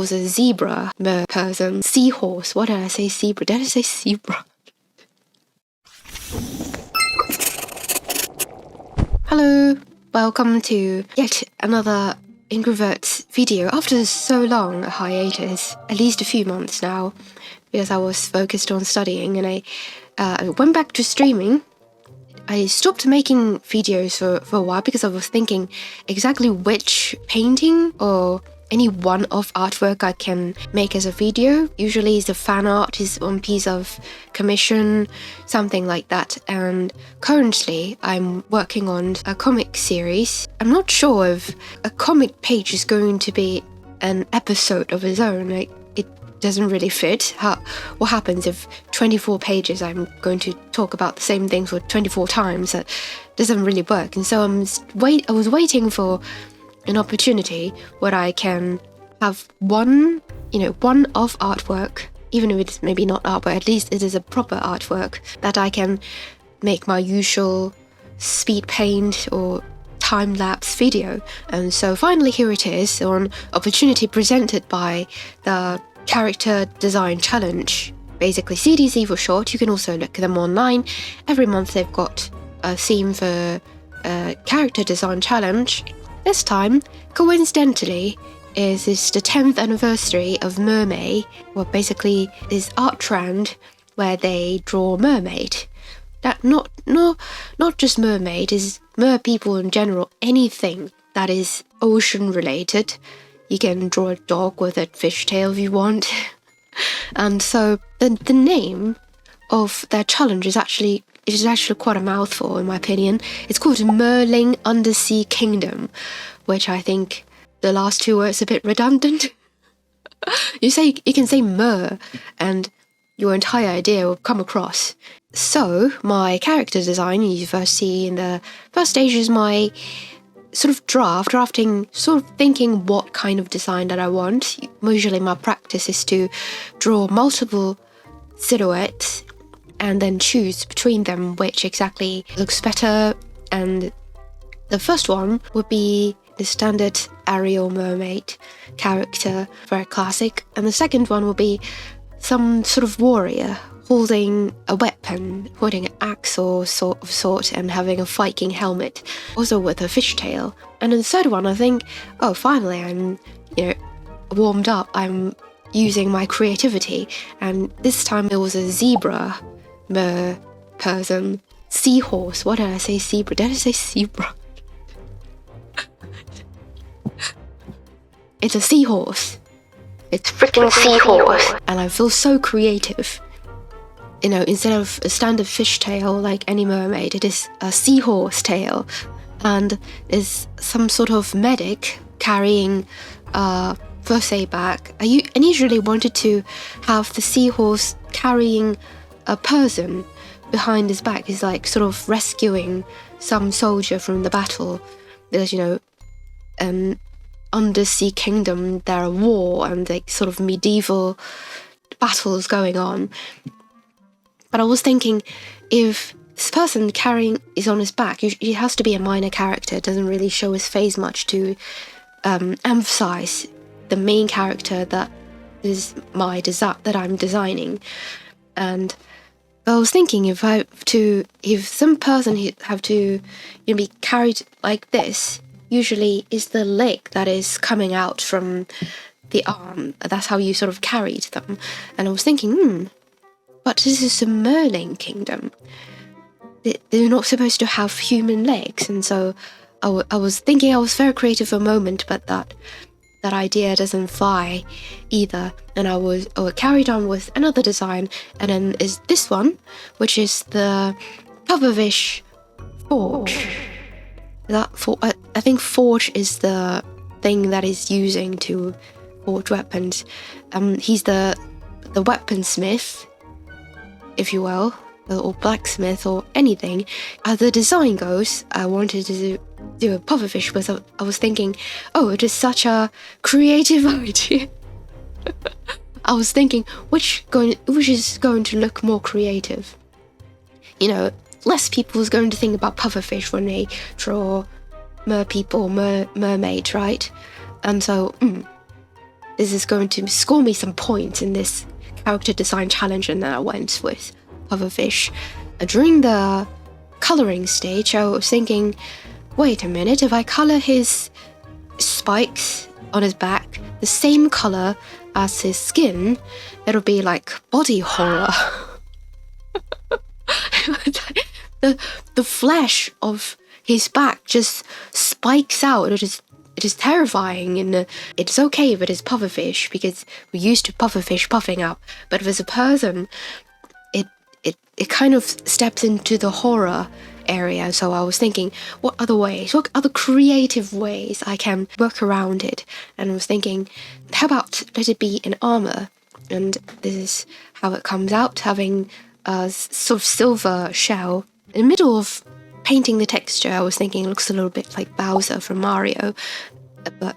was a zebra person, seahorse. What did I say? Zebra? Did I say zebra? Hello, welcome to yet another Introverts video after so long a hiatus, at least a few months now, because I was focused on studying and I went back to streaming. I stopped making videos for a while because I was thinking exactly which painting or any one of artwork I can make as a video. Usually the fan art is one piece of commission, something like that. And currently I'm working on a comic series. I'm not sure if a comic page is going to be an episode of its own. Like, it doesn't really fit. What happens if 24 pages I'm going to talk about the same thing for 24 times? That doesn't really work. And so I was waiting for an opportunity where I can have one of artwork, even if it's maybe not art, but at least it is a proper artwork that I can make my usual speed paint or time-lapse video. And so finally here it is, an opportunity presented by the Character Design Challenge, basically CDC for short. You can also look at them online. Every month they've got a theme for a Character Design Challenge. This time, coincidentally, is the 10th anniversary of MERMAY, well, basically this art trend where they draw mermaid. That not just mermaid, is mer people in general, anything that is ocean related. You can draw a dog with a fishtail if you want. And so the name of their challenge is actually quite a mouthful, in my opinion. It's called Merling Undersea Kingdom, which I think the last two words are a bit redundant. You can say mer, and your entire idea will come across. So my character design, you first see in the first stage, is my sort of drafting, sort of thinking what kind of design that I want. Usually my practice is to draw multiple silhouettes and then choose between them which exactly looks better. And the first one would be the standard Ariel mermaid character, very classic. And the second one will be some sort of warrior holding a weapon, holding an axe or sort, and having a Viking helmet, also with a fishtail. And in the third one, I think, finally I'm warmed up. I'm using my creativity, and this time it was a zebra person, seahorse. What did I say? Zebra? Did I say zebra? It's a seahorse. It's freaking seahorse. And I feel so creative. Instead of a standard fishtail like any mermaid, it is a seahorse tail. And there's some sort of medic carrying a first aid bag. I usually wanted to have the seahorse carrying a person behind his back. He's like sort of rescuing some soldier from the battle. There's, undersea kingdom, there are war and like sort of medieval battles going on. But I was thinking, if this person carrying is on his back, he has to be a minor character. It doesn't really show his face much to emphasize the main character that is that I'm designing. And I was thinking, if some person have to be carried like this, usually is the leg that is coming out from the arm. That's how you sort of carried them. And I was thinking, but this is a merling kingdom. They're not supposed to have human legs. And so I was thinking, I was very creative for a moment, but that idea doesn't fly either. And I carried on with another design, and then is this one, which is the pufferfish forge. I think forge is the thing that is using to forge weapons. He's the weaponsmith, if you will, or blacksmith or anything. As the design goes, I wanted to do a pufferfish, because I was thinking, it is such a creative idea. I was thinking, which is going to look more creative? Less people is going to think about pufferfish when they draw mer people, mermaid, right? And so this is going to score me some points in this character design challenge, and then I went with pufferfish. During the coloring stage, I was thinking, wait a minute, if I color his spikes on his back the same color as his skin, it'll be like body horror. The flesh of his back just spikes out. It is terrifying, and it's okay if it is pufferfish because we're used to pufferfish puffing up. But if it's a person, it kind of steps into the horror area. So I was thinking, what other creative ways I can work around it? And I was thinking, how about let it be an armor? And this is how it comes out, having a sort of silver shell. In the middle of painting the texture, I was thinking it looks a little bit like Bowser from Mario, but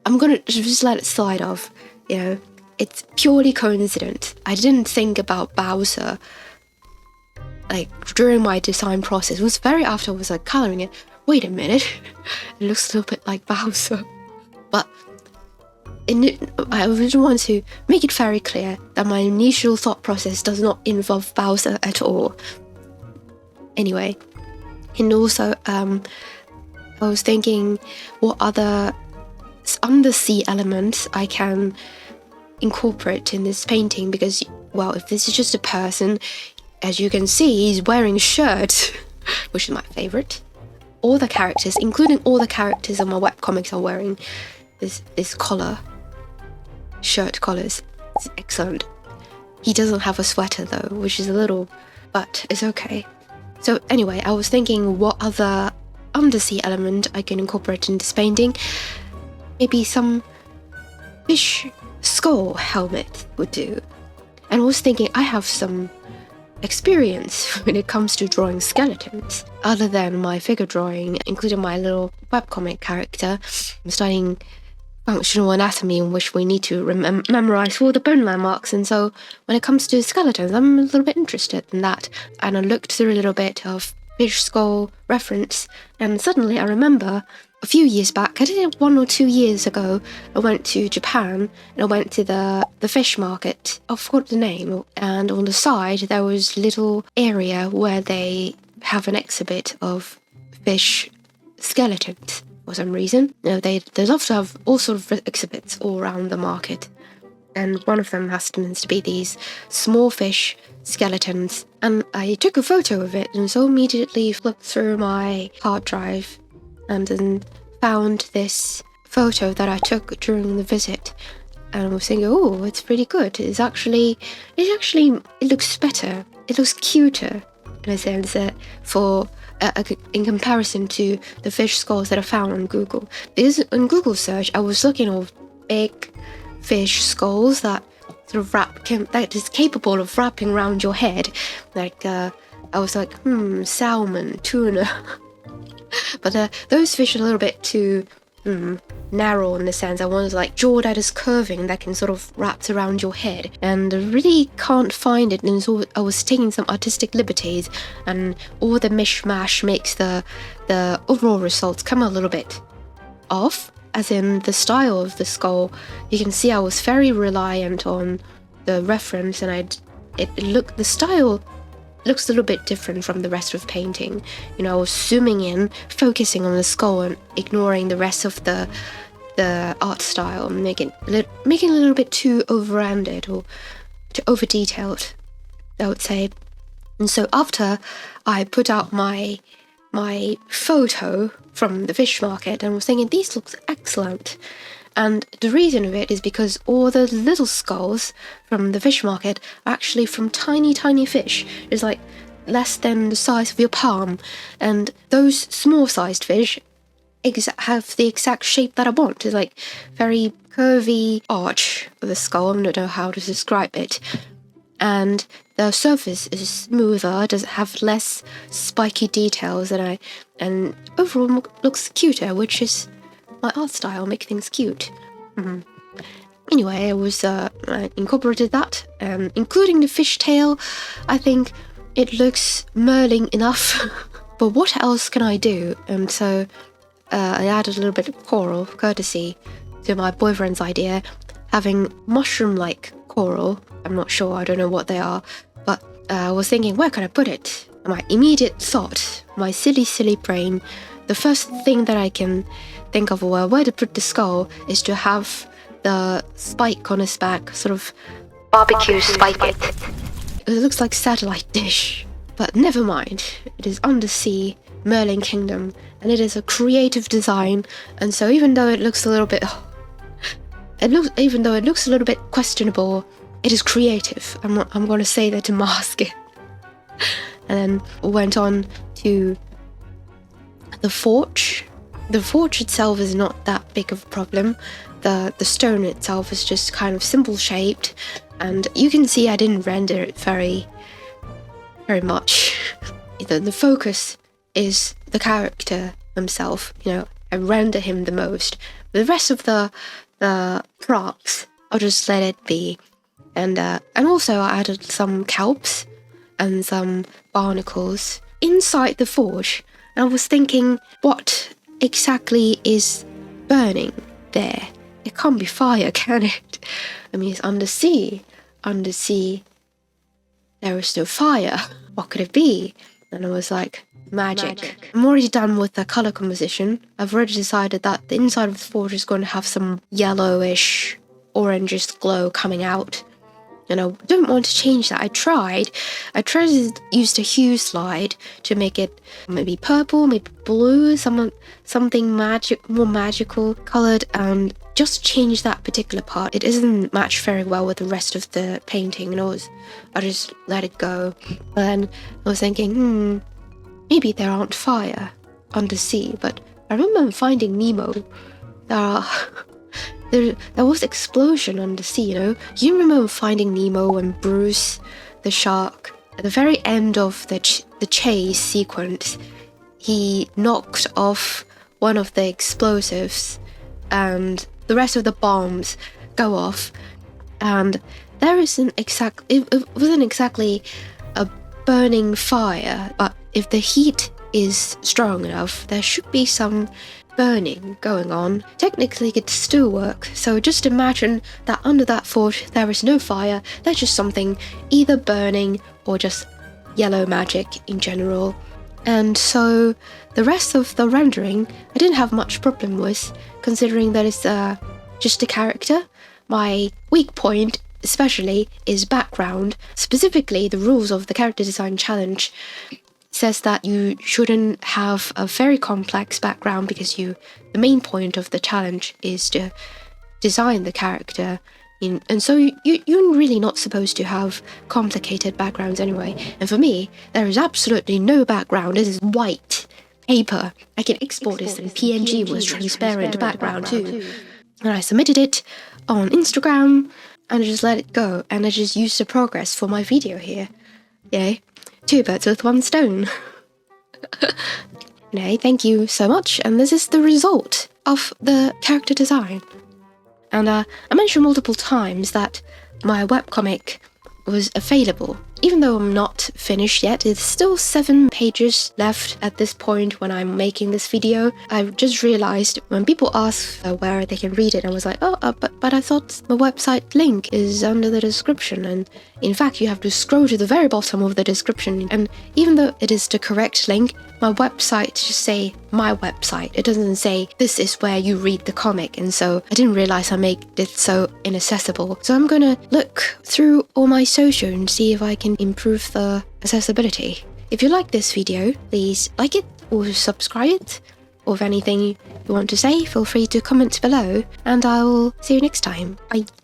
I'm gonna just let it slide off. It's purely coincident. I didn't think about Bowser during my design process. It was very after I was coloring it. Wait a minute, it looks a little bit like Bowser. But I really want to make it very clear that my initial thought process does not involve Bowser at all. Anyway, and also I was thinking what other undersea elements I can incorporate in this painting, because, well, if this is just a person, as you can see, he's wearing a shirt, which is my favorite. All the characters, including all the characters on my webcomics, are wearing this collar. Shirt collars. It's excellent. He doesn't have a sweater though, which is a little, but it's okay. So anyway, I was thinking what other undersea element I can incorporate in this painting. Maybe some fish skull helmet would do. And I was thinking I have some experience when it comes to drawing skeletons. Other than my figure drawing, including my little webcomic character, I'm studying functional anatomy, in which we need to memorize all the bone landmarks, and so when it comes to skeletons, I'm a little bit interested in that. And I looked through a little bit of fish skull reference, and suddenly I remember a few years back, I did it 1 or 2 years ago, I went to Japan and I went to the fish market. I forgot the name, and on the side there was a little area where they have an exhibit of fish skeletons. For some reason, they love to have all sorts of exhibits all around the market, and one of them happens to be these small fish skeletons. And I took a photo of it, and so immediately flipped through my hard drive, and then found this photo that I took during the visit, and I was thinking, oh, it's pretty good. It looks better. It looks cuter in a sense in comparison to the fish skulls that I found on Google. Because on Google search, I was looking at big fish skulls that sort of that is capable of wrapping around your head. I was like, salmon, tuna. But those fish are a little bit too narrow in the sense. I wanted jaw that is curving, that can sort of wrap around your head, and I really can't find it, and so I was taking some artistic liberties, and all the mishmash makes the overall results come a little bit off, as in the style of the skull. You can see I was very reliant on the reference, and the style looks a little bit different from the rest of the painting. I was zooming in, focusing on the skull and ignoring the rest of the art style, making it a little bit too over-rounded or too over-detailed, I would say. And so after I put out my photo from the fish market, and was thinking, these looks excellent. And the reason of it is because all the little skulls from the fish market are actually from tiny, tiny fish. It's less than the size of your palm. And those small-sized fish have the exact shape that I want. It's very curvy arch of the skull. I don't know how to describe it. And the surface is smoother, does have less spiky details, and overall looks cuter, which is my art style, make things cute. Anyway, I incorporated that, including the fishtail. I think it looks merling enough. But what else can I do? And so I added a little bit of coral, courtesy to my boyfriend's idea. having mushroom-like coral. I'm not sure, I don't know what they are, but I was thinking, where can I put it? My immediate thought, my silly brain, the first thing that I can think of where to put the skull is to have the spike on its back, sort of barbecue spike it. It looks like satellite dish, but never mind. It is undersea, Merling Kingdom, and it is a creative design, and so even though it looks a little bit questionable, it is creative. I'm going to say that to mask it. And then went on to the forge. The forge itself is not that big of a problem. The stone itself is just kind of simple shaped, and you can see I didn't render it very much. The focus is the character himself. I render him the most. The rest of the props, I'll just let it be. And also I added some kelps and some barnacles inside the forge. And I was thinking, what exactly is burning there? It can't be fire, can it? I mean, it's undersea. Undersea, there is no fire. What could it be? And I was like, magic. I'm already done with the color composition. I've already decided that the inside of the forge is going to have some yellowish, orangish glow coming out. And I don't want to change that. I tried to use the hue slide to make it maybe purple, maybe blue, something more magical colored, and just change that particular part. It doesn't match very well with the rest of the painting, and I just let it go. And then I was thinking, maybe there aren't fire undersea, but I remember finding Nemo. There was explosion undersea, You remember finding Nemo and Bruce, the shark, at the very end of the chase sequence, he knocked off one of the explosives, and the rest of the bombs go off, and it wasn't exactly a burning fire, but if the heat is strong enough, there should be some burning going on. Technically it could still work, so just imagine that under that forge there is no fire, there's just something either burning or just yellow magic in general. And so the rest of the rendering I didn't have much problem with, considering that it's just a character. My weak point especially is background. Specifically, the rules of the character design challenge says that you shouldn't have a very complex background because the main point of the challenge is to design the character. And so you're really not supposed to have complicated backgrounds anyway. And for me, there is absolutely no background. This is white paper. I can export this in PNG with transparent background too. And I submitted it on Instagram, and I just let it go. And I just used the progress for my video here. Yay. 2 birds with 1 stone. Thank you so much, and this is the result of the character design. And I mentioned multiple times that my webcomic was available. Even though I'm not finished yet, it's still 7 pages left at this point when I'm making this video. I just realized when people ask where they can read it, I was like, but I thought my website link is under the description. And in fact, you have to scroll to the very bottom of the description. And even though it is the correct link, my website just say my website. It doesn't say this is where you read the comic. And so I didn't realize I made it so inaccessible. So I'm gonna look through all my social and see if I can improve the accessibility. If you like this video, please like it or subscribe it. Or if anything you want to say, feel free to comment below. And I will see you next time. Bye.